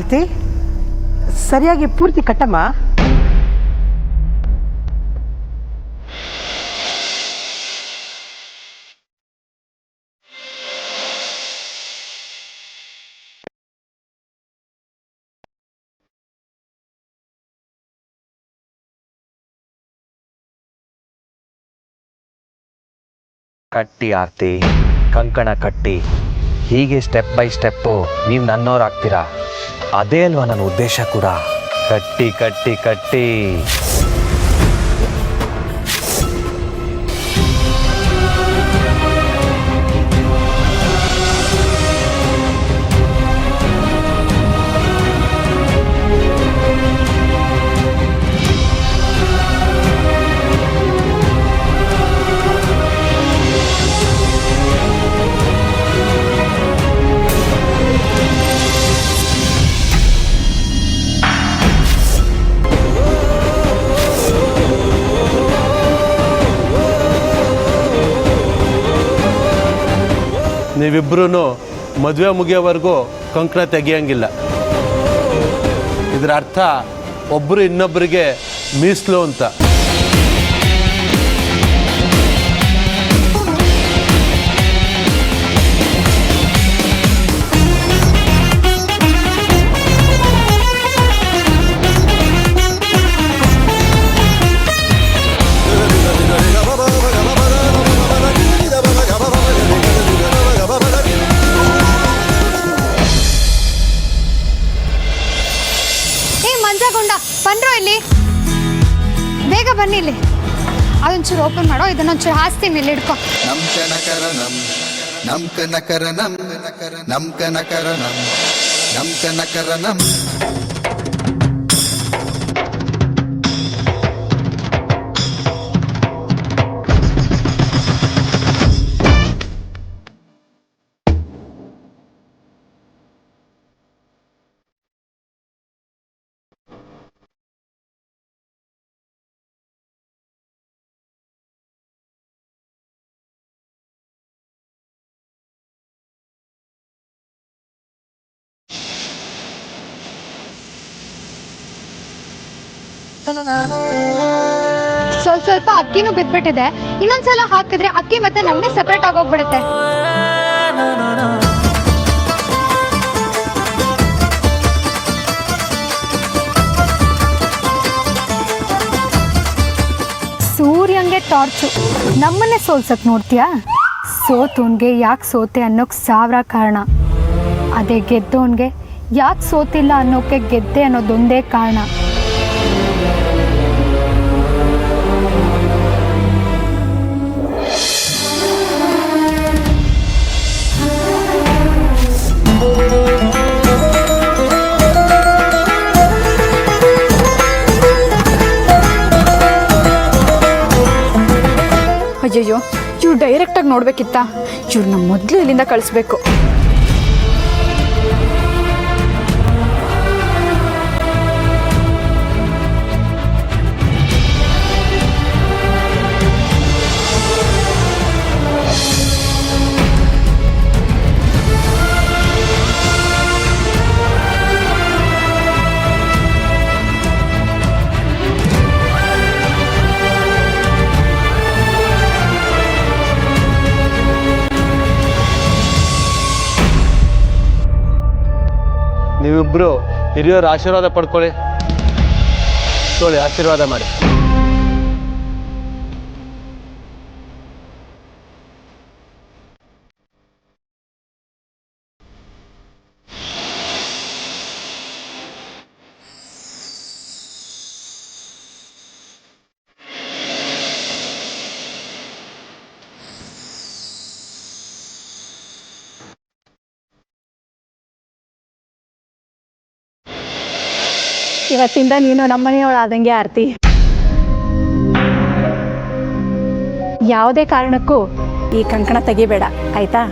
ಆರ್ತಿ ಸರಿಯಾಗಿ ಪೂರ್ತಿ ಕಟ್ಟಮ್ಮ. ಕಟ್ಟಿ ಆರ್ತಿ, ಕಂಕಣ ಕಟ್ಟಿ. ಹೀಗೆ ಸ್ಟೆಪ್ ಬೈ ಸ್ಟೆಪ್ಪು ನೀವು ನನ್ನೋರಾಗ್ತೀರಾ. ಅದೇ ಅಲ್ವಾ ನನ್ನ ಉದ್ದೇಶ ಕೂಡ. ಕಟ್ಟಿ ಕಟ್ಟಿ ಕಟ್ಟಿ. ನೀವಿಬ್ಬರೂ ಮದುವೆ ಮುಗಿಯೋವರೆಗೂ ಕಂಕಣ ತೆಗಿಯೋಂಗಿಲ್ಲ. ಇದರ ಅರ್ಥ ಒಬ್ಬರು ಇನ್ನೊಬ್ಬರಿಗೆ ಮೀಸಲು ಅಂತ. ಬನ್ರೋ ಇಲ್ಲಿ, ಬೇಗ ಬನ್ನಿ ಇಲ್ಲಿ. ಅದೊಂಚೂರು ಓಪನ್ ಮಾಡೋ, ಇದನ್ನೊಂಚೂರು ಹಾಸ್ತೀನಿ ಇಲ್ಲಿ ಹಿಡ್ಕೊ. ಸ್ವಲ್ಪ ಅಕ್ಕಿನೂ ಬಿದ್ಬಿಟ್ಟಿದೆ. ಇನ್ನೊಂದ್ಸಲ ಹಾಕಿದ್ರೆ ಅಕ್ಕಿ ಮತ್ತೆ ನಮ್ಗೆ ಸೆಪರೇಟ್ ಆಗೋಗ್ಬಿಡುತ್ತೆ. ಸೂರ್ಯಂಗೆ ಟಾರ್ಚು, ನಮ್ಮನ್ನೇ ಸೋಲ್ಸಕ್ ನೋಡ್ತೀಯಾ? ಸೋತೋನ್ಗೆ ಯಾಕೆ ಸೋತೆ ಅನ್ನೋಕ್ 1000 ಕಾರಣ. ಅದೇ ಗೆದ್ದೋನ್ಗೆ ಯಾಕೆ ಸೋತಿಲ್ಲ ಅನ್ನೋಕೆ ಗೆದ್ದೆ ಅನ್ನೋದೊಂದೇ ಕಾರಣ. ಅಯ್ಯಯ್ಯೋ, ಇವ್ರು ಡೈರೆಕ್ಟಾಗಿ ನೋಡ್ಬೇಕಿತ್ತ? ಇವ್ರನ್ನ ಮೊದಲು ಇಲ್ಲಿಂದ ಕಳಿಸ್ಬೇಕು. ನೀವಿಬ್ಬರು ಹಿರಿಯರ ಆಶೀರ್ವಾದ ಪಡ್ಕೊಳ್ಳಿ. ನೋಡಿ, ಆಶೀರ್ವಾದ ಮಾಡಿ. ಇವತ್ತಿಂದ ನೀನು ನಮ್ಮನೆಯವಳಾದಂಗೆ ಆರ್ತಿ. ಯಾವುದೇ ಕಾರಣಕ್ಕೂ ಈ ಕಂಕಣ ತೆಗಿಬೇಡ, ಆಯ್ತಾ?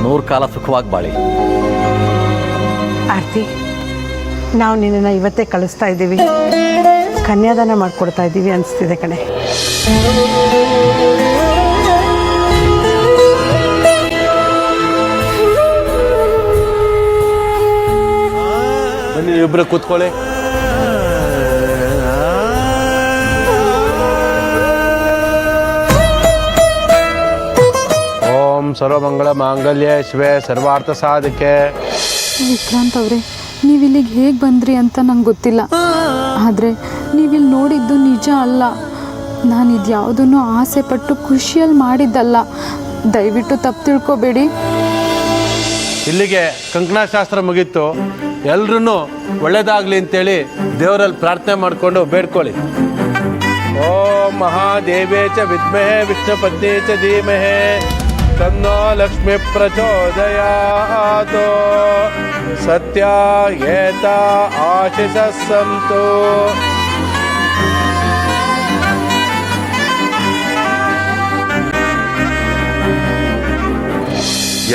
ನೂರು ಕಾಲ ಸುಖವಾಗಿ ಬಾಳಿ. ಆರ್ತಿ, ನಾವು ನಿನ್ನನ್ನು ಇವತ್ತೇ ಕಳಿಸ್ತಾ ಇದ್ದೀವಿ. ಕನ್ಯಾದಾನ ಮಾಡಿಕೊಡ್ತಾ ಇದ್ದೀವಿ ಅನಿಸ್ತಿದೆ ಕಣೆ. ಬನ್ನಿ ಇಬ್ಬರು ಕೂತ್ಕೊಳ್ಳಿ. ಓಂ ಸರ್ವಮಂಗಳ ಮಾಂಗಲ್ಯ ಶಿವೆ ಸರ್ವಾರ್ಥ ಸಾಧಕೆ. ವಿಕ್ರಾಂತ್ ಅವರೇ, ನೀವಿಲ್ಲಿಗೆ ಹೇಗೆ ಬಂದ್ರಿ ಅಂತ ನಂಗೆ ಗೊತ್ತಿಲ್ಲ. ಆದರೆ ನೀವಿಲ್ಲಿ ನೋಡಿದ್ದು ನಿಜ ಅಲ್ಲ. ನಾನು ಇದ್ಯಾವುದನ್ನು ಆಸೆ ಪಟ್ಟು ಖುಷಿಯಲ್ಲಿ ಮಾಡಿದ್ದಲ್ಲ. ದಯವಿಟ್ಟು ತಪ್ಪು ತಿಳ್ಕೊಬೇಡಿ. ಇಲ್ಲಿಗೆ ಕಂಕಣಾಶಾಸ್ತ್ರ ಮುಗೀತು. ಎಲ್ರೂ ಒಳ್ಳೇದಾಗಲಿ ಅಂತೇಳಿ ದೇವರಲ್ಲಿ ಪ್ರಾರ್ಥನೆ ಮಾಡಿಕೊಂಡು ಬೇಡ್ಕೊಳ್ಳಿ. ಓಂ ಮಹಾದೇವೇ ಚ ವಿದ್ಮಹೇ ವಿಷ್ಣು ಪತ್ನಿ ಚ ಧೀಮಹೇ ತನ್ನೋ ಲಕ್ಷ್ಮಿ ಪ್ರಚೋದಯಾತ್. ಸತ್ಯ ಏತ ಆಶಿಷ ಸಂತು.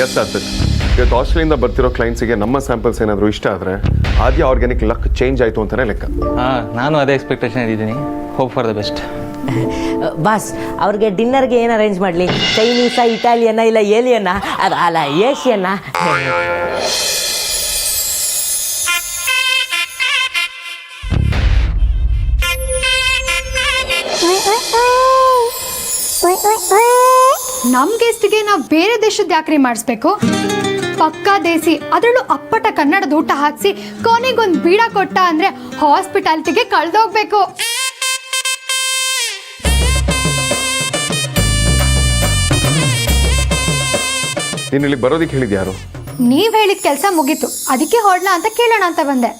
ಎಸ್ ಸಾರ್ಥಕ್, ಇವತ್ತು ಆಸ್ಟ್ರೇಲಿಯಿಂದ ಬರ್ತಿರೋ ಕ್ಲೈಂಟ್ಸಿಗೆ ನಮ್ಮ ಸ್ಯಾಂಪಲ್ಸ್ ಏನಾದರೂ ಇಷ್ಟ ಆದರೆ ಆದ್ಯ ಆರ್ಗ್ಯಾನಿಕ್ ಲಕ್ ಚೇಂಜ್ ಆಯಿತು ಅಂತಲೇ ಲೆಕ್ಕ. ನಾನು ಅದೇ ಎಕ್ಸ್ಪೆಕ್ಟೇಷನ್ ಇದ್ದೀನಿ. Hope for the best. Boss, ಅವ್ರಿಗೆ ಡಿನ್ನರ್ಗೆ ಏನು ಅರೇಂಜ್ ಮಾಡಲಿ? ಚೈನೀಸಾ, ಇಟಾಲಿಯನ್ನ, ಇಲ್ಲ ಏಲಿಯನ್ನ, ಅಲ್ಲ ಏಷಿಯನ್ನ? ನಮ್ಮ ಗೆಸ್ಟ್ಗೆ ನಾವು ಬೇರೆ ದೇಶದ ಯಾಕ್ರಿ ಮಾಡಿಸ್ಬೇಕು? ಪಕ್ಕಾ ದೇಸಿ, ಅದರಲ್ಲೂ ಅಪ್ಪಟ ಕನ್ನಡದ ಊಟ ಹಾಕಿಸಿ ಕೊನೆಗೊಂದು ಬೀಡ ಕೊಟ್ಟ ಅಂದರೆ ಹಾಸ್ಪಿಟಾಲಿಟಿಗೆ ಕಳೆದೋಗ್ಬೇಕು. ನೀನು ಇಲ್ಲಿ ಬರೋದಕ್ಕೆ ಹೇಳಿದ್ದು ಯಾರು? ನೀವು ಹೇಳಿದ ಕೆಲಸ ಮುಗೀತು, ಅದಕ್ಕೆ ಹೊರಡ್ಲ ಅಂತ ಕೇಳೋಣ ಅಂತ ಬಂದೆ.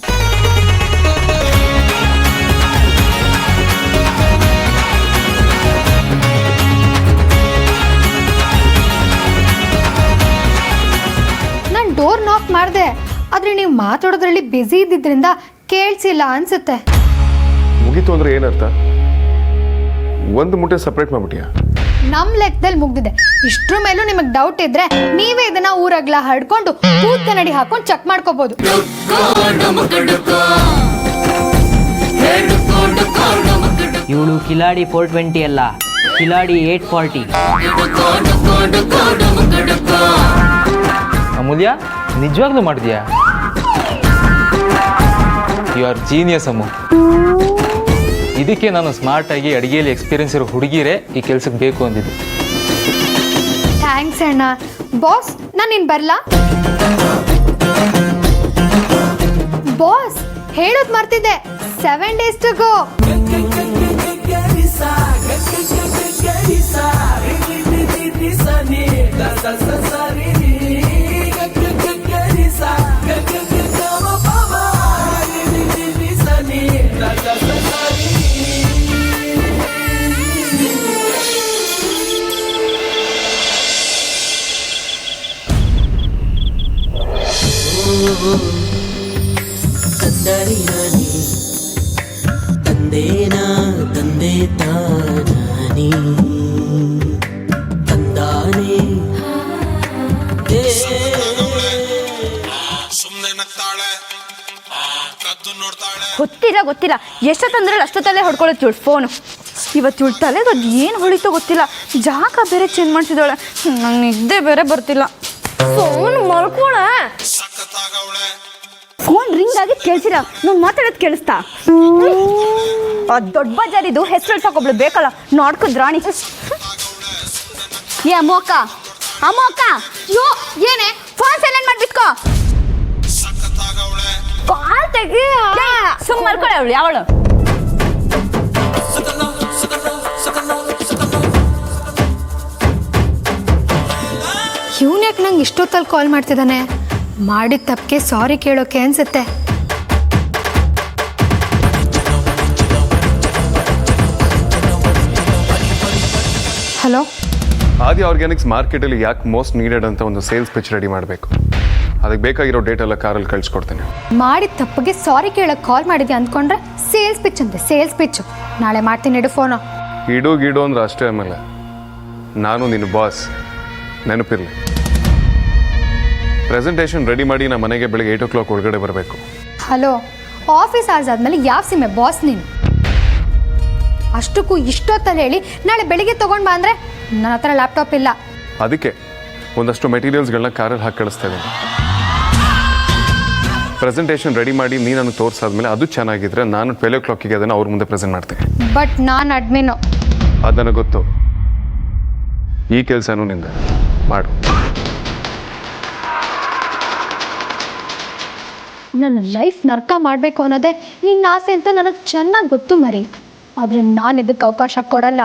ನಾನು ಡೋರ್ ನಾಕ್ ಮಾಡಿದೆ, ಆದರೆ ನೀವು ಮಾತಾಡೋದ್ರಲ್ಲಿ ಬ್ಯುಸಿ ಇದ್ದಿದ್ರಿಂದ ಕೇಳಿಸಿಲ್ಲ ಅನ್ಸುತ್ತೆ. ಮುಗೀತು ಅಂದರೆ ಏನರ್ಥ? ಒಂದು ಮುಟ್ಟೆ ಸಪ್ರೇಟ್ ಮಾಡ್ಬಿಟ್ಟಿಯಾ? ನಮ್ಮ ಲೆಕ್ಕದಲ್ಲಿ ಮುಗ್ದಿದೆ. ಇಷ್ಟ್ರ ಮೇಲೂ ನಿಮಗೆ ಡೌಟ್ ಇದ್ರೆ ನೀವೇ ಇದನ್ನ ಊರಗ್ಲ ಹಡ್ಕೊಂಡು ಕೂತ್ ಕನ್ನಡಿ ಹಾಕೊಂಡು ಚೆಕ್ ಮಾಡ್ಕೋಬಹುದು. ಇವಳು ಕಿಲಾಡಿ 420 ಅಲ್ಲ, ಕಿಲಾಡಿ 840. ಅಮೂಲ್ಯ, ನಿಜವಾಗ್ಲೂ ಮಾಡಿದ್ಯಾ? ಯು ಆರ್ ಜೀನಿಯಸ್ ಅಮ್ಮು. ಇದಕ್ಕೆ ನಾನು ಸ್ಮಾರ್ಟಾಗಿ ಅಡುಗೆಯಲ್ಲಿ ಎಕ್ಸ್ಪೀರಿಯನ್ಸ್ ಇರೋ ಹುಡುಗಿರೇ ಈ ಕೆಲ್ಸಕ್ಕೆ ಬೇಕು ಅಂದಿದ್ದು. ಥ್ಯಾಂಕ್ಸ್ ಅಣ್ಣ. ಬಾಸ್, ನಾನು ಇನ್ನು ಬರಲಾ? ಬಾಸ್, ಹೇಳೋದು ಮರ್ತಿದ್ದೆ, 7 days to go. ತಂದೇನಾ ತಂದೆ ತಾನಾನಿ ತಂದಾನೆ ಗೊತ್ತಿಲ್ಲ ಎಷ್ಟೊತ್ತಂದ್ರಲ್ಲಿ ಅಷ್ಟೊತ್ತಲ್ಲೇ ಹೊಡ್ಕೊಳ್ಳೋದು ಇವಳು ಫೋನು. ಇವತ್ತು ಇವಳು ತಲೆಗೆ ಅದು ಏನು ಹೊಳಿತೋ ಗೊತ್ತಿಲ್ಲ. ಜಾಗ ಬೇರೆ ಚೇಂಜ್ ಮಾಡ್ತಿದ್ದಾಳೆ. ನಂಗೆ ನಿದ್ದೆ ಬೇರೆ ಬರ್ತಿಲ್ಲ. ಫೋನ್ ಮಲ್ಕೋಳ. ಫೋನ್ ರಿಂಗ್ ಆಗಿ ಕೇಳಿಸಿಲ್ಲ, ನಾನು ಮಾತಾಡೋದು ಕೇಳಿಸ್ತಾ? ದೊಡ್ಡ ಬಜಾರಿದು ಹೆಸರು ಹೇಳ್ಸೋಕೊಬ್ಳು ಬೇಕಲ್ಲ, ನೋಡ್ಕದ್ ರಾಣಿ. ಏ ಅಮ್ಮಕ್ಕ, ಯೋ ಏನೇ ಫೋನ್ ಸೈಲೆಂಟ್ ಮಾಡ್ಬಿಟ್ಕೋ. ಕಾಲ್ ತೆಗಿ, ಸುಮ್ಮನೆ ಮಲ್ಕೊಳ್ಳಿ. ಅವಳು ಯಾವಳು? ಇವನು ಯಾಕೆ ನಂಗೆ ಇಷ್ಟೊತ್ತಲ್ಲಿ ಕಾಲ್ ಮಾಡ್ತಿದ್ದಾನೆ? ಮಾಡಿದ ತಪ್ಪಿಗೆ ಸಾರಿ ಕೇಳೋಕೆ ಅನ್ಸುತ್ತೆ. ಹಲೋ, ಆದ್ಯ ಆರ್ಗ್ಯಾನಿಕ್ಸ್ ಮಾರ್ಕೆಟಲ್ಲಿ ಯಾಕೆ ಮೋಸ್ಟ್ ನೀಡೆಡ್ ಅಂತ ಒಂದು ಸೇಲ್ಸ್ ಪಿಚ್ ರೆಡಿ ಮಾಡಬೇಕು. ಅದಕ್ಕೆ ಬೇಕಾಗಿರೋ ಡೇಟ್ ಎಲ್ಲ ಕಾರಲ್ಲಿ ಕಳಿಸ್ಕೊಡ್ತೇನೆ. ಮಾಡಿದ ತಪ್ಪಿಗೆ ಸಾರಿ ಕೇಳೋಕೆ ಕಾಲ್ ಮಾಡಿದ್ದೆ ಅಂದ್ಕೊಂಡ್ರೆ ಸೇಲ್ಸ್ ಪಿಚ್ ಅಂತೆ. ಸೇಲ್ಸ್ ಪಿಚ್ಚು ನಾಳೆ ಮಾಡ್ತೀನಿ, ಇಡು ಫೋನು. ಇಡು ಅಂದ್ರೆ ಅಷ್ಟೇ. ಆಮೇಲೆ ನಾನು ನಿನ್ನ ಬಾಸ್, ನೆನಪಿರಲಿ. ಪ್ರೆಸೆಂಟೇಷನ್ ರೆಡಿ ಮಾಡಿ ನಮ್ಮ ಮನೆಗೆ ಬೆಳಗ್ಗೆ 8 o'clock ಒಳಗಡೆ ಬರಬೇಕು. ಹಲೋ, ಆಫೀಸ್ ಅವರ್ಸ್ ಆದಮೇಲೆ ಯಾವ ಸಿಮೆ ಬಾಸ್ ನೀನು? ಅಷ್ಟಕ್ಕೂ ಇಷ್ಟೊತ್ತಲ್ಲಿ ಹೇಳಿ ನಾಳೆ ಬೆಳಿಗ್ಗೆ ತೊಗೊಂಡು ಬಾ ಅಂದರೆ ನನ್ನ ಹತ್ರ ಲ್ಯಾಪ್ಟಾಪ್ ಇಲ್ಲ. ಅದಕ್ಕೆ ಒಂದಷ್ಟು ಮೆಟೀರಿಯಲ್ಸ್ಗಳನ್ನ ಕಾರಲ್ಲಿ ಹಾಕಿ ಕಳಿಸ್ತಾ ಇದ್ದೀನಿ. ಪ್ರೆಸೆಂಟೇಷನ್ ರೆಡಿ ಮಾಡಿ ನೀನು ನನಗೆ ತೋರಿಸಾದ್ಮೇಲೆ ಅದು ಚೆನ್ನಾಗಿದ್ರೆ ನಾನು 12 o'clock ಅದನ್ನು ಅವ್ರ ಮುಂದೆ ಪ್ರೆಸೆಂಟ್ ಮಾಡ್ತೀನಿ. ಬಟ್ ನಾನು ಅಡ್ಮಿನು. ಅದು ನನಗೆ ಗೊತ್ತು. ಈ ಕೆಲಸನೂ ನಿಂದ ಮಾಡು. ನನ್ನ ಲೈಫ್ ನರ್ಕ ಮಾಡಬೇಕು ಅನ್ನೋದೇ ನಿನ್ನ ಆಸೆ ಅಂತ ನನಗೆ ಚೆನ್ನಾಗಿ ಗೊತ್ತು ಮರಿ. ಆದರೆ ನಾನು ಇದಕ್ಕೆ ಅವಕಾಶ ಕೊಡಲ್ಲ.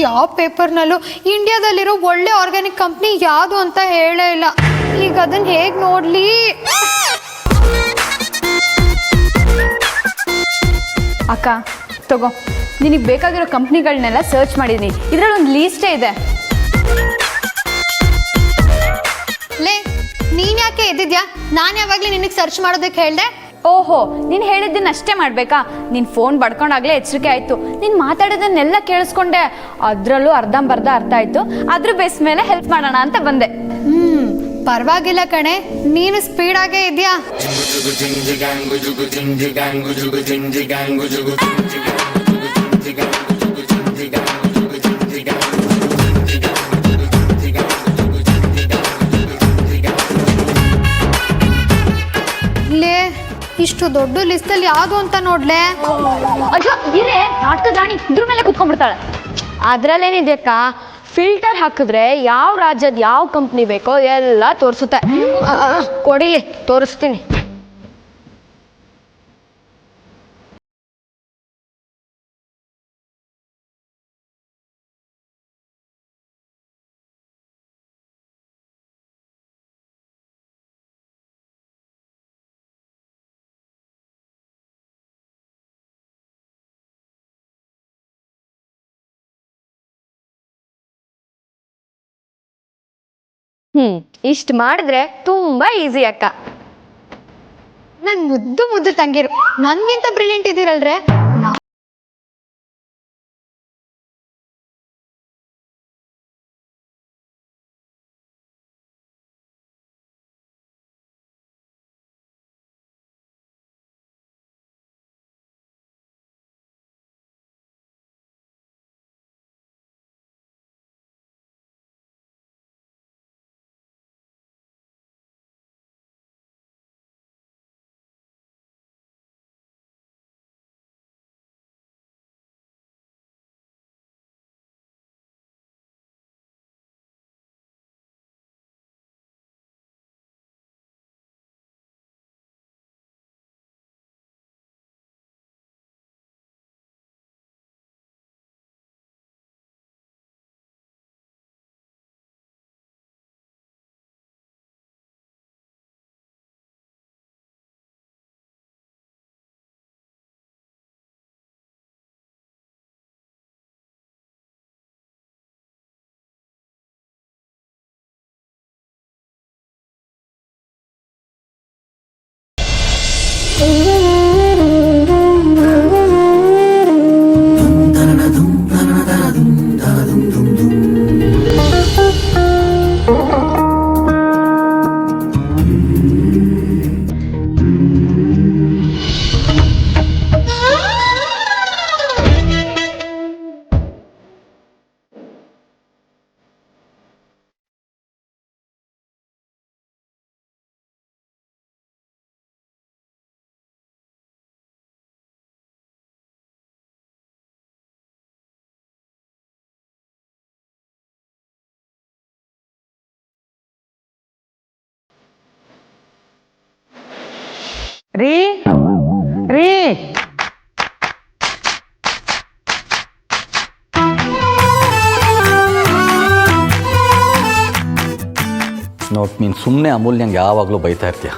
ಯಾವ ಪೇಪರ್ನಲ್ಲೂ ಇಂಡಿಯಾದಲ್ಲಿರೋ ಒಳ್ಳೆ ಆರ್ಗ್ಯಾನಿಕ್ ಕಂಪ್ನಿ ಯಾವುದು ಅಂತ ಹೇಳೇ ಇಲ್ಲ. ಈಗ ಅದನ್ನು ಹೇಗೆ ನೋಡಲಿ? ಅಕ್ಕ ತಗೋ, ನಿನಗೆ ಬೇಕಾಗಿರೋ ಕಂಪ್ನಿಗಳನ್ನೆಲ್ಲ ಸರ್ಚ್ ಮಾಡಿದ್ದೀನಿ. ಇದರಲ್ಲಿ ಒಂದು ಲೀಸ್ಟೇ ಇದೆ. ಲೇ, ನೀನು ಯಾಕೆ ಎದ್ದಿದ್ಯಾ? ನಾನು ಯಾವಾಗಲೂ ನಿನಗೆ ಸರ್ಚ್ ಮಾಡೋದಕ್ಕೆ ಹೇಳಿದೆ. ಓಹೋ, ನೀನು ಹೇಳಿದ್ದನ್ನ ಅಷ್ಟೇ ಮಾಡಬೇಕಾ? ನಿನ್ನ ಫೋನ್ ಬಡ್ಕೊಂಡಾಗಲೇ ಎಚ್ಚರಿಕೆ ಆಯಿತು. ನೀನು ಮಾತಾಡೋದನ್ನೆಲ್ಲ ಕೇಳಿಸ್ಕೊಂಡೆ. ಅದರಲ್ಲೂ ಅರ್ಧಂಬರ್ಧ ಅರ್ಥ ಆಯಿತು. ಅದ್ರ ಬೇಸ್ ಮೇಲೆ ಹೆಲ್ಪ್ ಮಾಡೋಣ ಅಂತ ಬಂದೆ. ಪರವಾಗಿಲ್ಲ ಕಣೆ, ನೀನು ಸ್ಪೀಡಾಗೇ ಇದೆಯಾ. ಲೇ, ಇಷ್ಟು ದೊಡ್ಡ ಲಿಸ್ಟಲ್ಲಿ ಯಾವುದು ಅಂತ ನೋಡ್ಲೆ? ಅಯ್ಯೋ ಇರೇ, ನಾಟಕದ ರಾಣಿ ಇದ್ರ ಮೇಲೆ ಕುತ್ಕೊಂಡ್ಬಿಡ್ತಾಳೆ. ಅದರಲ್ಲೇನಿದೆ ಅಕ್ಕ, ಫಿಲ್ಟರ್ ಹಾಕಿದ್ರೆ ಯಾವ ರಾಜ್ಯದ ಯಾವ ಕಂಪ್ನಿ ಬೇಕೋ ಎಲ್ಲ ತೋರಿಸುತ್ತೆ. ಕೊಡಿಲಿ, ತೋರಿಸ್ತೀನಿ. ಇಷ್ಟು ಮಾಡಿದ್ರೆ ತುಂಬಾ ಈಸಿ ಅಕ್ಕ. ನನ್ ಮುದ್ದು ಮುದ್ದು ತಂಗಿರು ನನ್ಗಿಂತ ಬ್ರಿಲಿಯಂಟ್ ಇದ್ದೀರಲ್ರೆ. ರೀ ರೀ ನೋಟ್, ನೀನು ಸುಮ್ಮನೆ ಅಮೂಲ್ಯಂಗೆ ಯಾವಾಗಲೂ ಬೈತಾ ಇರ್ತೀಯ.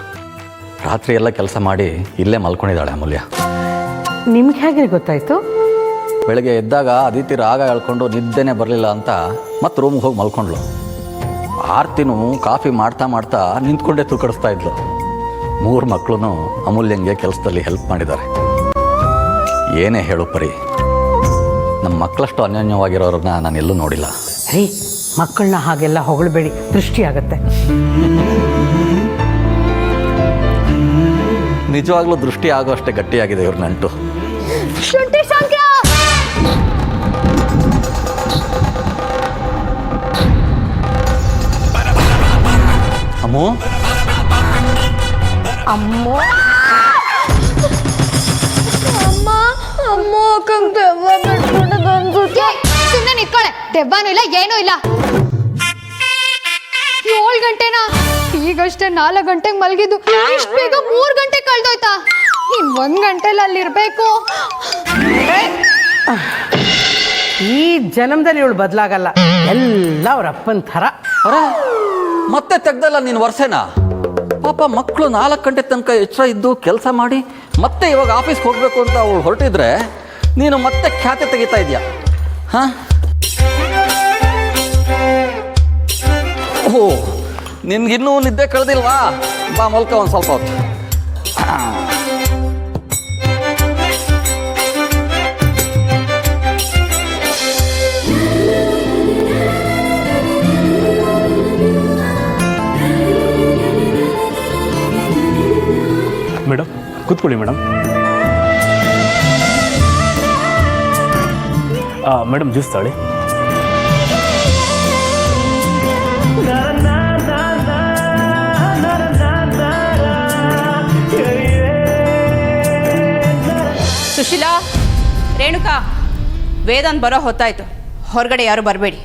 ರಾತ್ರಿ ಎಲ್ಲ ಕೆಲಸ ಮಾಡಿ ಇಲ್ಲೇ ಮಲ್ಕೊಂಡಿದ್ದಾಳೆ ಅಮೂಲ್ಯ. ನಿಮ್ಗೆ ಹೇಗೆ ಗೊತ್ತಾಯ್ತು? ಬೆಳಗ್ಗೆ ಎದ್ದಾಗ ಅದಿತಿ ರಾಗ ಹೇಳ್ಕೊಂಡು ನಿದ್ದೆನೇ ಬರಲಿಲ್ಲ ಅಂತ ಮತ್ತೆ ರೂಮ್ಗೆ ಹೋಗಿ ಮಲ್ಕೊಂಡ್ಳು. ಆರ್ತಿನೂ ಕಾಫಿ ಮಾಡ್ತಾ ಮಾಡ್ತಾ ನಿಂತ್ಕೊಂಡೇ ತೂಕಡಿಸ್ತಾ ಇದ್ಲು. 3 ಮಕ್ಕಳು ಅಮೂಲ್ಯಂಗೆ ಕೆಲಸದಲ್ಲಿ ಹೆಲ್ಪ್ ಮಾಡಿದ್ದಾರೆ. ಏನೇ ಹೇಳು ಪರಿ, ನಮ್ಮ ಮಕ್ಕಳಷ್ಟು ಅನ್ಯೋನ್ಯವಾಗಿರೋರನ್ನ ನಾನೆಲ್ಲೂ ನೋಡಿಲ್ಲ. ರೀ, ಮಕ್ಕಳನ್ನ ಹಾಗೆಲ್ಲ ಹೊಗಳಬೇಡಿ, ದೃಷ್ಟಿ ಆಗತ್ತೆ. ನಿಜವಾಗ್ಲೂ ದೃಷ್ಟಿ ಆಗೋ ಅಷ್ಟೇ ಗಟ್ಟಿಯಾಗಿದೆ ಇವ್ರ ನಂಟು. ಶುಂಠಿ ಸಂಖ್ಯಾ ಅಮ್ಮು, ಅಮ್ಮ ಅಮ್ಮ ಅಮ್ಮ ಅಕ್ಕಂಗೆ ದೆವ್ವ ಬಿಟ್ಬಿಟ್ಟದ ಅನ್ಸುತ್ತೆ. ಸುಮ್ಮನೆ ನಿತ್ಕೊಳೆ, ದೆವ್ವನೂ ಇಲ್ಲ ಏನೂ ಇಲ್ಲ. 7 ಗಂಟೆನಾ? ಈಗಷ್ಟೇ 4 ಗಂಟೆಗೆ ಮಲಗಿದ್ದು, ಇಷ್ಟು ಬೇಗ 3 ಗಂಟೆ ಕಳೆದೋಯ್ತಾ? ಇನ್ 1 ಗಂಟೆಲಿ ಅಲ್ಲಿರ್ಬೇಕು. ಈ ಜನ್ಮದಲ್ಲಿ ಇವಳು ಬದಲಾಗಲ್ಲ, ಎಲ್ಲ ಅವ್ರ ಅಪ್ಪನ ಥರ. ಅರೆ, ಮತ್ತೆ ತೆಗ್ದಲ್ಲ ನೀನು ವರ್ಷನಾ? ಪಾಪ ಮಕ್ಕಳು 4 ಗಂಟೆ ತನಕ ಎಚ್ಚರ ಇದ್ದು ಕೆಲಸ ಮಾಡಿ ಮತ್ತೆ ಇವಾಗ ಆಫೀಸ್ಗೆ ಹೋಗಬೇಕು ಅಂತ ಅವಳು ಹೊರಟಿದ್ರೆ ನೀನು ಮತ್ತೆ ಖ್ಯಾತೆ ತೆಗಿತಾ ಇದೆಯಾ? ಹಾಂ, ಓ, ನಿನ್ಗಿನ್ನೂ ನಿದ್ದೆ ಕಳೆದಿಲ್ವಾ? ಬಾ ಮಲ್ಕ ಒಂದು ಸ್ವಲ್ಪ ಹೊತ್ತು. ಮೇಡಮ್ ಕೂತ್ಕೊಳ್ಳಿ ಮೇಡಮ್. ಮೇಡಮ್ ಜ್ಯೂಸ್ ತಾಳಿ. ಸುಶೀಲಾ, ರೇಣುಕಾ, ವೇದಾಂತ್ ಬರೋ ಹೊತ್ತಾಯ್ತು, ಹೊರಗಡೆ ಯಾರು ಬರಬೇಡಿ.